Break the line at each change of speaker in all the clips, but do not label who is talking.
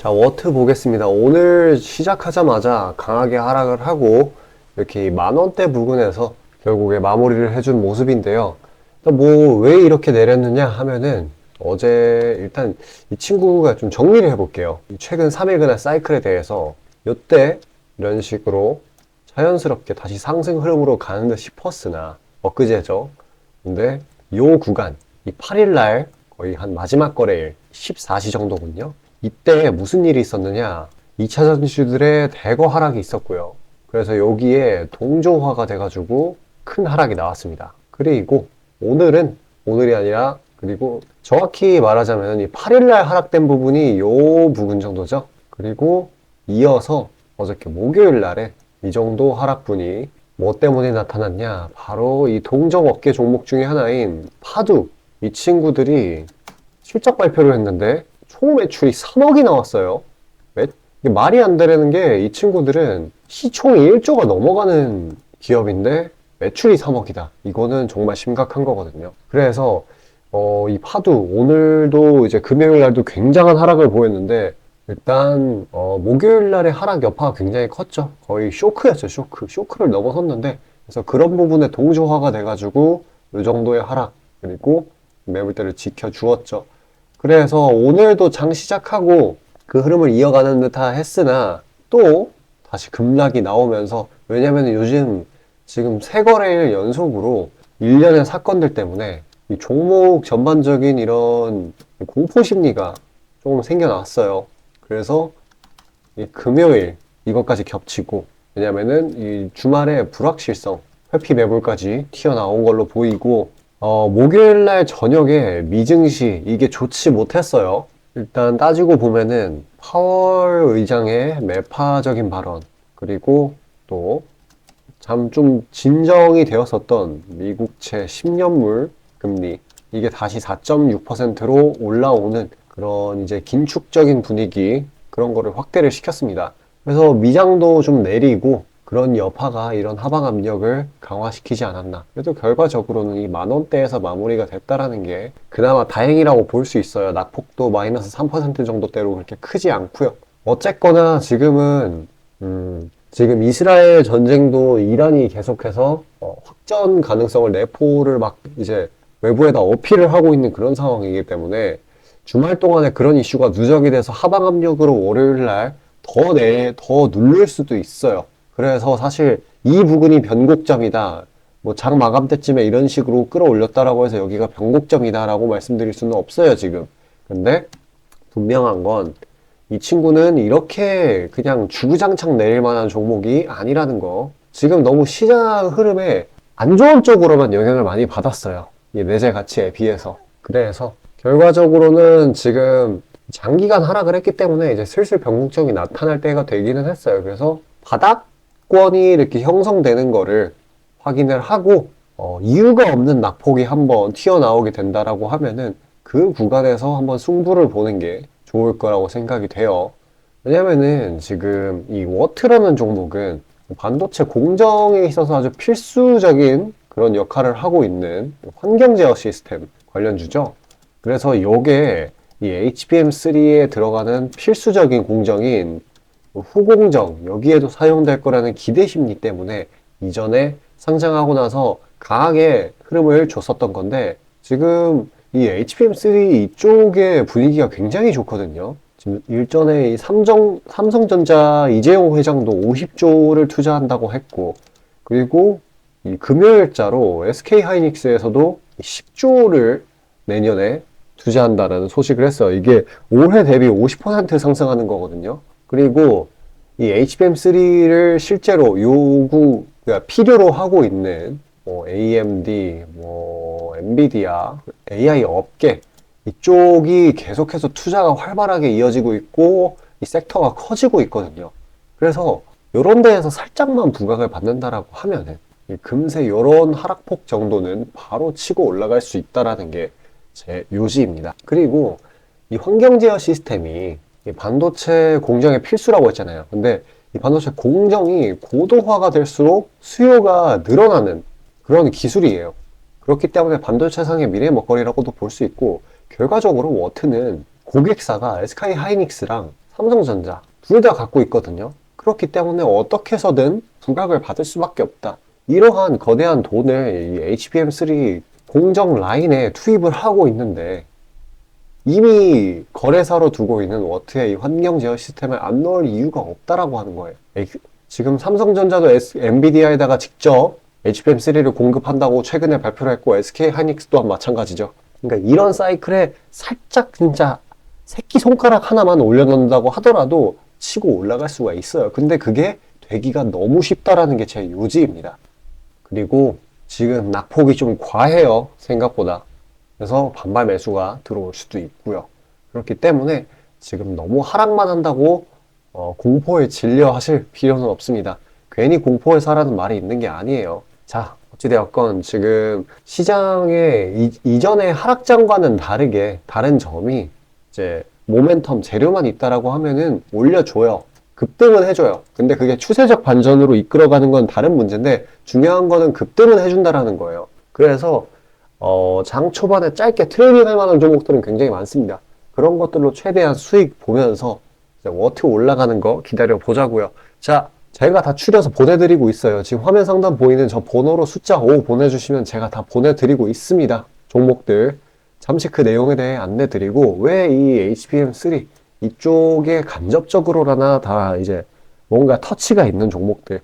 자, 워트 보겠습니다. 오늘 시작하자마자 강하게 하락을 하고 이렇게 만원대 부근에서 결국에 마무리를 해준 모습인데요. 뭐 왜 이렇게 내렸느냐 하면은 어제 일단 이 친구가 좀 정리를 해볼게요. 최근 3일간의 사이클에 대해서 이때 이런 식으로 자연스럽게 다시 상승 흐름으로 가는 듯 싶었으나 엊그제죠. 근데 요 구간, 이 8일날 거의 한 마지막 거래일 14시 정도군요. 이때 무슨 일이 있었느냐? 2차 전지주들의 대거 하락이 있었고요. 그래서 여기에 동조화가 돼가지고 큰 하락이 나왔습니다. 그리고 오늘이 아니라 그리고 정확히 말하자면 이 8일날 하락된 부분이 요 부분 정도죠. 그리고 이어서 어저께 목요일날에 이 정도 하락분이 뭐 때문에 나타났냐? 바로 이 동종업계 종목 중에 하나인 파두. 이 친구들이 실적 발표를 했는데 총 매출이 3억이 나왔어요. 이게 말이 안 되는 게 이 친구들은 시총이 1조가 넘어가는 기업인데 매출이 3억이다. 이거는 정말 심각한 거거든요. 그래서 이 파두 오늘도 이제 금요일 날도 굉장한 하락을 보였는데 일단 목요일 날의 하락 여파가 굉장히 컸죠. 거의 쇼크였죠. 쇼크를 넘어섰는데 그래서 그런 부분에 동조화가 돼가지고 이 정도의 하락 그리고 매물대를 지켜주었죠. 그래서 오늘도 장 시작하고 그 흐름을 이어가는 듯하 했으나 또 다시 급락이 나오면서 왜냐면 요즘 지금 세 거래일 연속으로 일련의 사건들 때문에 이 종목 전반적인 이런 공포 심리가 조금 생겨났어요. 그래서 이 금요일 이것까지 겹치고 왜냐면은 이 주말에 불확실성 회피 매물까지 튀어나온 걸로 보이고 목요일날 저녁에 미증시 이게 좋지 못했어요. 일단 따지고 보면은 파월 의장의 매파적인 발언 그리고 또 참 좀 진정이 되었었던 미국채 10년물 금리 이게 다시 4.6%로 올라오는 그런 이제 긴축적인 분위기 그런 거를 확대를 시켰습니다. 그래서 미장도 좀 내리고 그런 여파가 이런 하방 압력을 강화시키지 않았나. 그래도 결과적으로는 이 만원대에서 마무리가 됐다라는 게 그나마 다행이라고 볼 수 있어요. 낙폭도 마이너스 3% 정도대로 그렇게 크지 않고요. 어쨌거나 지금은 지금 이스라엘 전쟁도 이란이 계속해서 확전 가능성을 내포를 막 이제 외부에다 어필을 하고 있는 그런 상황이기 때문에 주말 동안에 그런 이슈가 누적이 돼서 하방 압력으로 월요일 날 더 누를 수도 있어요. 그래서 사실 이 부분이 변곡점이다. 뭐 장 마감 때쯤에 이런 식으로 끌어올렸다라고 해서 여기가 변곡점이다라고 말씀드릴 수는 없어요, 지금. 근데 분명한 건 이 친구는 이렇게 그냥 주구장창 내릴 만한 종목이 아니라는 거. 지금 너무 시장 흐름에 안 좋은 쪽으로만 영향을 많이 받았어요. 이 내재 가치에 비해서. 그래서 결과적으로는 지금 장기간 하락을 했기 때문에 이제 슬슬 변곡점이 나타날 때가 되기는 했어요. 그래서 바닥권이 이렇게 형성되는 거를 확인을 하고 이유가 없는 낙폭이 한번 튀어나오게 된다라고 하면은 그 구간에서 한번 승부를 보는 게 좋을 거라고 생각이 돼요. 왜냐면은 지금 이 워트라는 종목은 반도체 공정에 있어서 아주 필수적인 그런 역할을 하고 있는 환경 제어 시스템 관련주죠. 그래서 요게 이 HBM3에 들어가는 필수적인 공정인 후공정 여기에도 사용될 거라는 기대 심리 때문에 이전에 상장하고 나서 강하게 흐름을 줬었던 건데 지금 이 HBM3 이쪽의 분위기가 굉장히 좋거든요. 지금 일전에 이 삼성전자 이재용 회장도 50조를 투자한다고 했고 그리고 이 금요일자로 SK하이닉스에서도 10조를 내년에 투자한다라는 소식을 했어요. 이게 올해 대비 50% 상승하는 거거든요. 그리고 이 HBM3를 실제로 그러니까 필요로 하고 있는 뭐 AMD, 뭐 엔비디아, AI 업계 이쪽이 계속해서 투자가 활발하게 이어지고 있고 이 섹터가 커지고 있거든요. 그래서 이런 데에서 살짝만 부각을 받는다라고 하면은 금세 이런 하락폭 정도는 바로 치고 올라갈 수 있다라는 게 제 요지입니다. 그리고 이 환경 제어 시스템이 이 반도체 공정의 필수라고 했잖아요. 근데 이 반도체 공정이 고도화가 될수록 수요가 늘어나는 그런 기술이에요. 그렇기 때문에 반도체상의 미래 먹거리라고도 볼 수 있고 결과적으로 워트는 고객사가 SK 하이닉스랑 삼성전자 둘 다 갖고 있거든요. 그렇기 때문에 어떻게 해서든 부각을 받을 수밖에 없다. 이러한 거대한 돈을 이 HBM3 공정 라인에 투입을 하고 있는데 이미 거래사로 두고 있는 워트의 이 환경 제어 시스템을 안 넣을 이유가 없다라고 하는 거예요. 지금 삼성전자도 엔비디아에다가 직접 HBM3를 공급한다고 최근에 발표를 했고 SK 하이닉스 또한 마찬가지죠. 그러니까 이런 사이클에 살짝 진짜 새끼손가락 하나만 올려놓는다고 하더라도 치고 올라갈 수가 있어요. 근데 그게 되기가 너무 쉽다라는 게 제 요지입니다. 그리고 지금 낙폭이 좀 과해요, 생각보다. 그래서 반발 매수가 들어올 수도 있고요. 그렇기 때문에 지금 너무 하락만 한다고 공포에 질려 하실 필요는 없습니다. 괜히 공포에 사라는 말이 있는 게 아니에요. 자, 어찌되었건 지금 시장의 이전의 하락장과는 다르게 다른 점이 이제 모멘텀 재료만 있다라고 하면은 올려줘요. 급등은 해줘요. 근데 그게 추세적 반전으로 이끌어가는 건 다른 문제인데 중요한 거는 급등은 해준다라는 거예요. 그래서 장 초반에 짧게 트레이딩 할 만한 종목들은 굉장히 많습니다. 그런 것들로 최대한 수익 보면서 워트 올라가는 거 기다려 보자고요. 자, 제가 다 추려서 보내드리고 있어요. 지금 화면 상단 보이는 저 번호로 숫자 5 보내주시면 제가 다 보내드리고 있습니다. 종목들. 잠시 그 내용에 대해 안내드리고 왜 이 HBM3 이쪽에 간접적으로라나 다 이제 뭔가 터치가 있는 종목들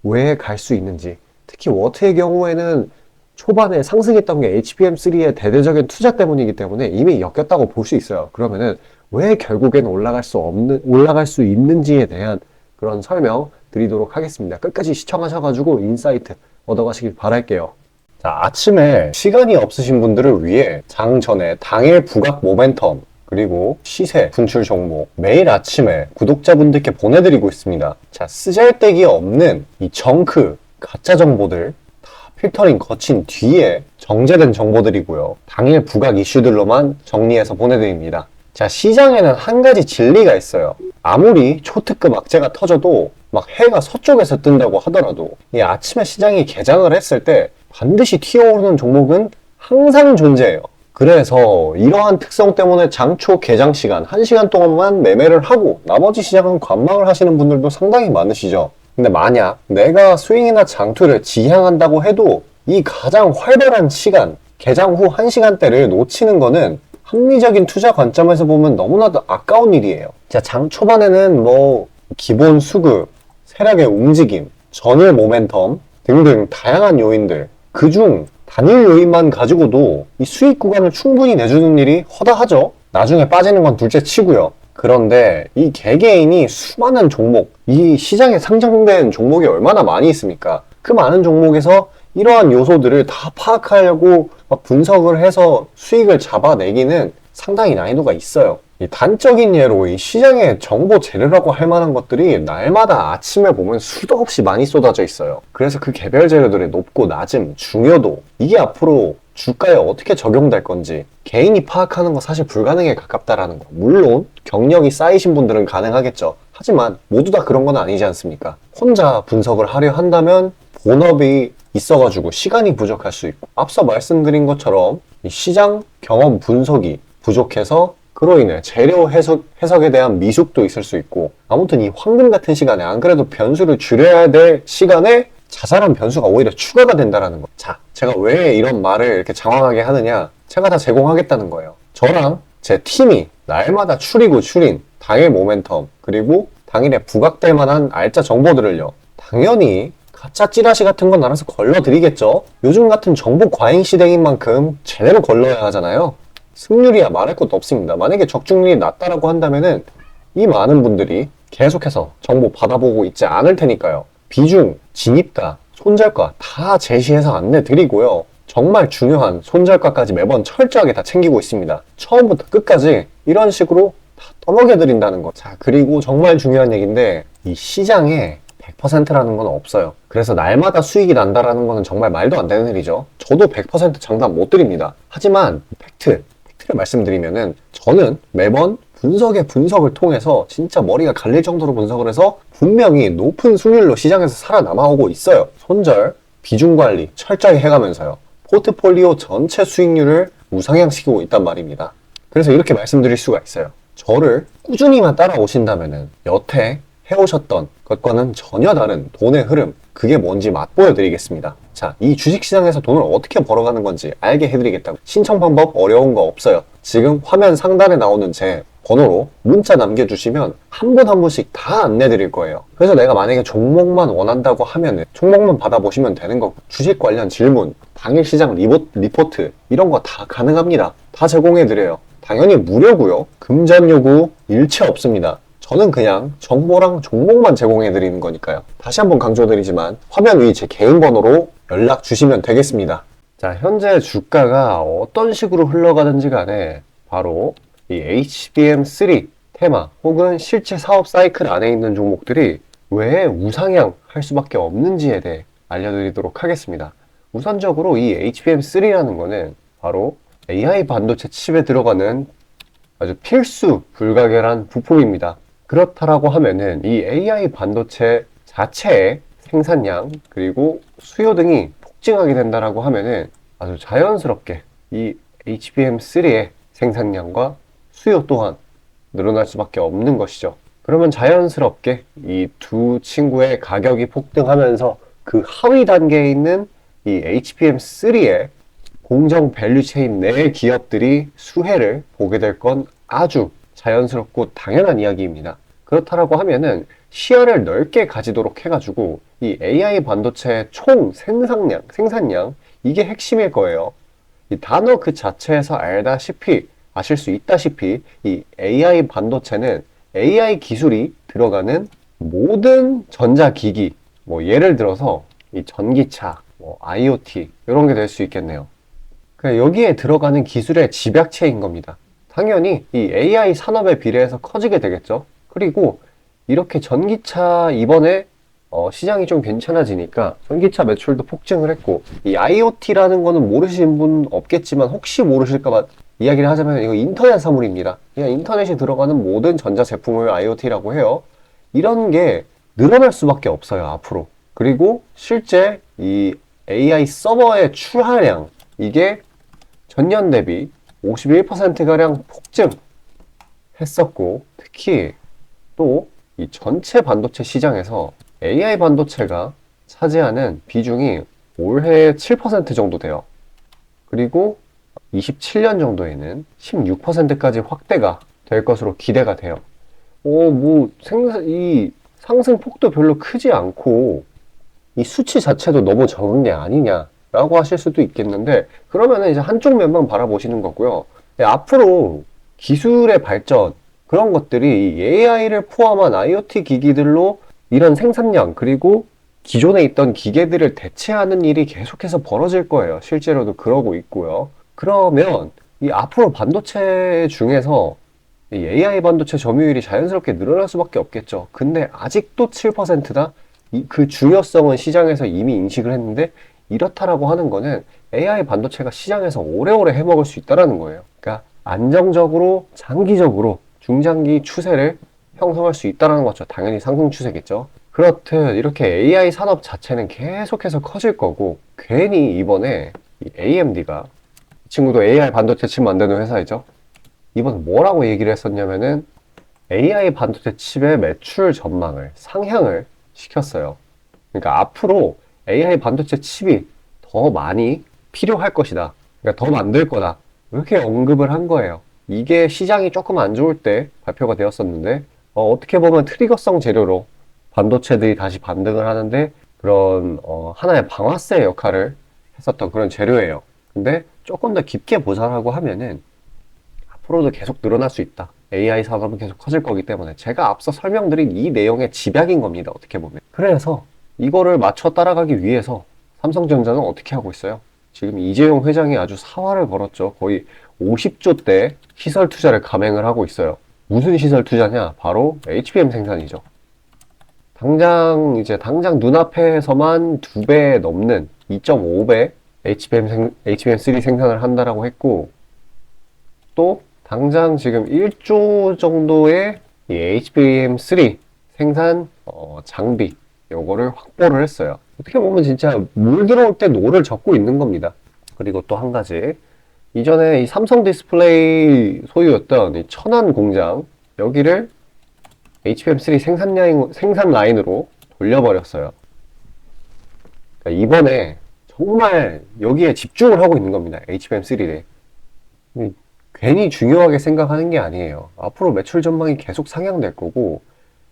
왜 갈 수 있는지, 특히 워트의 경우에는 초반에 상승했던 게 HBM3의 대대적인 투자 때문이기 때문에 이미 엮였다고 볼 수 있어요. 그러면은 왜 결국엔 올라갈 수 있는지에 대한 그런 설명 드리도록 하겠습니다. 끝까지 시청하셔가지고 인사이트 얻어가시길 바랄게요.
자, 아침에 시간이 없으신 분들을 위해 장 전에 당일 부각 모멘텀 그리고 시세 분출 종목 매일 아침에 구독자분들께 보내드리고 있습니다. 자, 쓰잘데기 없는 이 정크 가짜 정보들 다 필터링 거친 뒤에 정제된 정보들이고요. 당일 부각 이슈들로만 정리해서 보내드립니다. 자, 시장에는 한 가지 진리가 있어요. 아무리 초특급 악재가 터져도 막 해가 서쪽에서 뜬다고 하더라도 이 아침에 시장이 개장을 했을 때 반드시 튀어오르는 종목은 항상 존재해요. 그래서 이러한 특성 때문에 장초 개장 시간 1시간 동안만 매매를 하고 나머지 시장은 관망을 하시는 분들도 상당히 많으시죠. 근데 만약 내가 스윙이나 장투를 지향한다고 해도 이 가장 활발한 시간, 개장 후 1시간대를 놓치는 거는 합리적인 투자 관점에서 보면 너무나도 아까운 일이에요. 자, 장 초반에는 뭐 기본 수급, 세력의 움직임, 전일 모멘텀 등등 다양한 요인들, 그중 단일 요인만 가지고도 이 수익 구간을 충분히 내주는 일이 허다하죠. 나중에 빠지는 건 둘째 치고요. 그런데 이 개개인이 수많은 종목, 이 시장에 상장된 종목이 얼마나 많이 있습니까? 그 많은 종목에서 이러한 요소들을 다 파악하려고 막 분석을 해서 수익을 잡아내기는 상당히 난이도가 있어요. 이 단적인 예로 이 시장의 정보 재료라고 할 만한 것들이 날마다 아침에 보면 수도 없이 많이 쏟아져 있어요. 그래서 그 개별 재료들의 높고 낮음, 중요도, 이게 앞으로 주가에 어떻게 적용될 건지 개인이 파악하는 거 사실 불가능에 가깝다라는 거. 물론 경력이 쌓이신 분들은 가능하겠죠. 하지만 모두 다 그런 건 아니지 않습니까? 혼자 분석을 하려 한다면 본업이 있어가지고 시간이 부족할 수 있고, 앞서 말씀드린 것처럼 이 시장 경험 분석이 부족해서 그로 인해 재료 해석에 대한 미숙도 있을 수 있고, 아무튼 이 황금 같은 시간에 안 그래도 변수를 줄여야 될 시간에 자잘한 변수가 오히려 추가가 된다는 거. 자, 제가 왜 이런 말을 이렇게 장황하게 하느냐, 제가 다 제공하겠다는 거예요. 저랑 제 팀이 날마다 추린 당일 모멘텀 그리고 당일에 부각될 만한 알짜 정보들을요, 당연히 가짜 찌라시 같은 건 알아서 걸러드리겠죠. 요즘 같은 정보 과잉 시대인 만큼 제대로 걸러야 하잖아요. 승률이야 말할 것도 없습니다. 만약에 적중률이 낮다라고 한다면은 이 많은 분들이 계속해서 정보 받아보고 있지 않을 테니까요. 비중, 진입가, 손절가 다 제시해서 안내드리고요. 정말 중요한 손절가까지 매번 철저하게 다 챙기고 있습니다. 처음부터 끝까지 이런 식으로 다 떠먹여드린다는 거. 자, 그리고 정말 중요한 얘기인데 이 시장에 100%라는 건 없어요. 그래서 날마다 수익이 난다라는 거는 정말 말도 안 되는 일이죠. 저도 100% 장담 못 드립니다. 하지만 팩트를 말씀드리면은 저는 매번 분석을 통해서 진짜 머리가 갈릴 정도로 분석을 해서 분명히 높은 수익률로 시장에서 살아남아오고 있어요. 손절, 비중 관리 철저히 해가면서요. 포트폴리오 전체 수익률을 우상향시키고 있단 말입니다. 그래서 이렇게 말씀드릴 수가 있어요. 저를 꾸준히만 따라오신다면은 여태 해오셨던 것과는 전혀 다른 돈의 흐름, 그게 뭔지 맛보여 드리겠습니다. 자, 이 주식시장에서 돈을 어떻게 벌어가는 건지 알게 해드리겠다고. 신청 방법 어려운 거 없어요. 지금 화면 상단에 나오는 제 번호로 문자 남겨주시면 한 분 한 분씩 다 안내 드릴 거예요. 그래서 내가 만약에 종목만 원한다고 하면은 종목만 받아보시면 되는 거고, 주식 관련 질문, 당일 시장 리포트 이런 거 다 가능합니다. 다 제공해 드려요. 당연히 무료고요. 금전 요구 일체 없습니다. 저는 그냥 정보랑 종목만 제공해 드리는 거니까요. 다시 한번 강조드리지만 화면 위 제 개인 번호로 연락 주시면 되겠습니다. 자, 현재 주가가 어떤 식으로 흘러가는지 간에 바로 이 HBM3 테마 혹은 실제 사업 사이클 안에 있는 종목들이 왜 우상향 할 수밖에 없는지에 대해 알려드리도록 하겠습니다. 우선적으로 이 HBM3라는 거는 바로 AI 반도체 칩에 들어가는 아주 필수 불가결한 부품입니다. 그렇다라고 하면은 이 AI 반도체 자체의 생산량 그리고 수요 등이 폭증하게 된다라고 하면은 아주 자연스럽게 이 HBM3의 생산량과 수요 또한 늘어날 수밖에 없는 것이죠. 그러면 자연스럽게 이 두 친구의 가격이 폭등하면서 그 하위 단계에 있는 이 HBM3의 공정 밸류체인 내 기업들이 수혜를 보게 될 건 아주 자연스럽고 당연한 이야기입니다. 그렇다라고 하면은 시야를 넓게 가지도록 해가지고 이 AI 반도체의 총 생산량 이게 핵심일 거예요. 이 단어 그 자체에서 아실 수 있다시피 이 AI 반도체는 AI 기술이 들어가는 모든 전자기기, 뭐 예를 들어서 이 전기차, 뭐 IoT 이런 게 될 수 있겠네요. 그러니까 여기에 들어가는 기술의 집약체인 겁니다. 당연히 이 AI 산업에 비례해서 커지게 되겠죠. 그리고 이렇게 전기차 이번에 시장이 좀 괜찮아지니까 전기차 매출도 폭증을 했고, 이 IoT라는 거는 모르시는 분 없겠지만 혹시 모르실까봐 이야기를 하자면 이거 인터넷 사물입니다. 그냥 인터넷에 들어가는 모든 전자제품을 IoT라고 해요. 이런 게 늘어날 수밖에 없어요, 앞으로. 그리고 실제 이 AI 서버의 출하량 이게 전년 대비 51%가량 폭증했었고, 특히 또 이 전체 반도체 시장에서 AI 반도체가 차지하는 비중이 올해 7% 정도 돼요. 그리고 27년 정도에는 16%까지 확대가 될 것으로 기대가 돼요. 이 상승 폭도 별로 크지 않고 이 수치 자체도 너무 적은 게 아니냐라고 하실 수도 있겠는데, 그러면은 이제 한쪽 면만 바라보시는 거고요. 앞으로 기술의 발전, 그런 것들이 AI를 포함한 IoT 기기들로 이런 생산량 그리고 기존에 있던 기계들을 대체하는 일이 계속해서 벌어질 거예요. 실제로도 그러고 있고요. 그러면 이 앞으로 반도체 중에서 이 AI 반도체 점유율이 자연스럽게 늘어날 수밖에 없겠죠. 근데 아직도 7%다? 그 중요성은 시장에서 이미 인식을 했는데, 이렇다라고 하는 거는 AI 반도체가 시장에서 오래오래 해먹을 수 있다는 거예요. 그러니까 안정적으로 장기적으로 중장기 추세를 형성할 수 있다는 거죠. 당연히 상승 추세겠죠. 그렇듯 이렇게 AI 산업 자체는 계속해서 커질 거고, 괜히 이번에 이 AMD가, 이 친구도 AI 반도체 칩 만드는 회사이죠. 이번 뭐라고 얘기를 했었냐면은 AI 반도체 칩의 매출 전망을 상향을 시켰어요. 그러니까 앞으로 AI 반도체 칩이 더 많이 필요할 것이다. 그러니까 더 만들 거다. 이렇게 언급을 한 거예요. 이게 시장이 조금 안 좋을 때 발표가 되었었는데, 어떻게 보면 트리거성 재료로 반도체들이 다시 반등을 하는데 그런 하나의 방아쇠 역할을 했었던 그런 재료예요. 근데 조금 더 깊게 보자라고 하면은 앞으로도 계속 늘어날 수 있다. AI 산업은 계속 커질 거기 때문에 제가 앞서 설명드린 이 내용의 집약인 겁니다. 어떻게 보면. 그래서 이거를 맞춰 따라가기 위해서 삼성전자는 어떻게 하고 있어요? 지금 이재용 회장이 아주 사활을 걸었죠. 거의 50조 대 시설 투자를 감행을 하고 있어요. 무슨 시설 투자냐? 바로 HBM 생산이죠. 당장 눈앞에서만 2배 넘는 2.5배 HBM3 생산을 한다라고 했고, 또 당장 지금 1조 정도의 이 HBM3 생산 장비 요거를 확보를 했어요. 어떻게 보면 진짜 물 들어올 때 노를 젓고 있는 겁니다. 그리고 또 한 가지,
이전에 이 삼성 디스플레이 소유였던 이 천안 공장, 여기를 HBM3 생산 라인으로 돌려버렸어요. 그러니까 이번에 정말 여기에 집중을 하고 있는 겁니다. HBM3에. 괜히 중요하게 생각하는 게 아니에요. 앞으로 매출 전망이 계속 상향될 거고,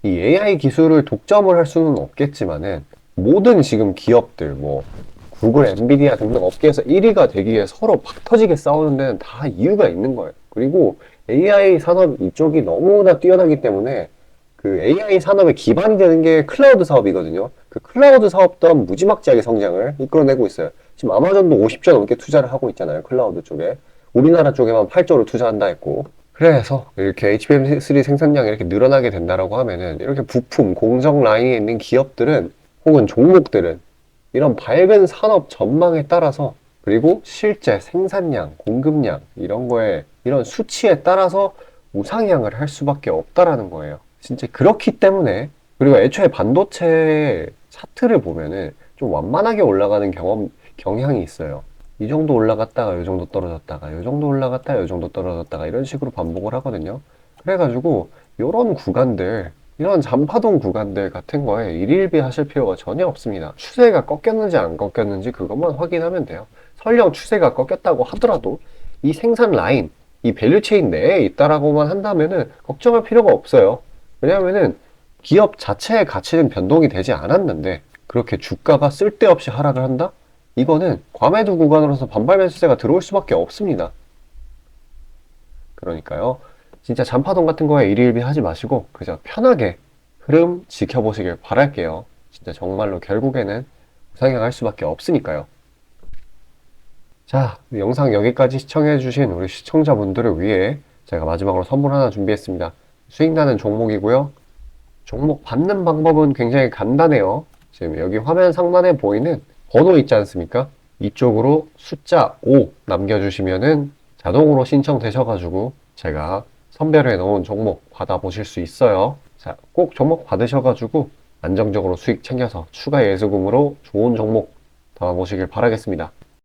이 AI 기술을 독점을 할 수는 없겠지만은, 모든 지금 기업들, 뭐, 구글, 엔비디아 등등 업계에서 1위가 되기 위해 서로 팍 터지게 싸우는 데는 다 이유가 있는 거예요. 그리고 AI 산업 이쪽이 너무나 뛰어나기 때문에 그 AI 산업의 기반이 되는 게 클라우드 사업이거든요. 그 클라우드 사업 또한 무지막지하게 성장을 이끌어내고 있어요. 지금 아마존도 50조 넘게 투자를 하고 있잖아요. 클라우드 쪽에. 우리나라 쪽에만 8조를 투자한다 했고. 그래서 이렇게 HBM3 생산량이 이렇게 늘어나게 된다라고 하면은 이렇게 부품, 공정 라인에 있는 기업들은 혹은 종목들은 이런 밝은 산업 전망에 따라서 그리고 실제 생산량, 공급량 이런 거에 이런 수치에 따라서 우상향을 할 수밖에 없다라는 거예요. 진짜 그렇기 때문에 그리고 애초에 반도체 차트를 보면은 좀 완만하게 올라가는 경향이 있어요. 이 정도 올라갔다가 이 정도 떨어졌다가 이 정도 올라갔다가 이 정도 떨어졌다가 이런 식으로 반복을 하거든요. 그래가지고 이런 구간들 이런 잔파동 구간들 같은 거에 일일비 하실 필요가 전혀 없습니다. 추세가 꺾였는지 안 꺾였는지 그것만 확인하면 돼요. 설령 추세가 꺾였다고 하더라도 이 생산 라인, 이 밸류체인 내에 있다라고만 한다면은 걱정할 필요가 없어요. 왜냐하면은 기업 자체의 가치는 변동이 되지 않았는데 그렇게 주가가 쓸데없이 하락을 한다? 이거는 과매도 구간으로서 반발 매수세가 들어올 수밖에 없습니다. 그러니까요. 진짜 잔파동 같은 거에 일희일비 하지 마시고 그저 편하게 흐름 지켜보시길 바랄게요. 진짜 정말로 결국에는 우상향할 수밖에 없으니까요. 자, 영상 여기까지 시청해주신 우리 시청자분들을 위해 제가 마지막으로 선물 하나 준비했습니다. 수익나는 종목이고요. 종목 받는 방법은 굉장히 간단해요. 지금 여기 화면 상단에 보이는 번호 있지 않습니까? 이쪽으로 숫자 5 남겨주시면은 자동으로 신청되셔가지고 제가 선별해 놓은 종목 받아보실 수 있어요. 자, 꼭 종목 받으셔가지고 안정적으로 수익 챙겨서 추가 예수금으로 좋은 종목 담아보시길 바라겠습니다.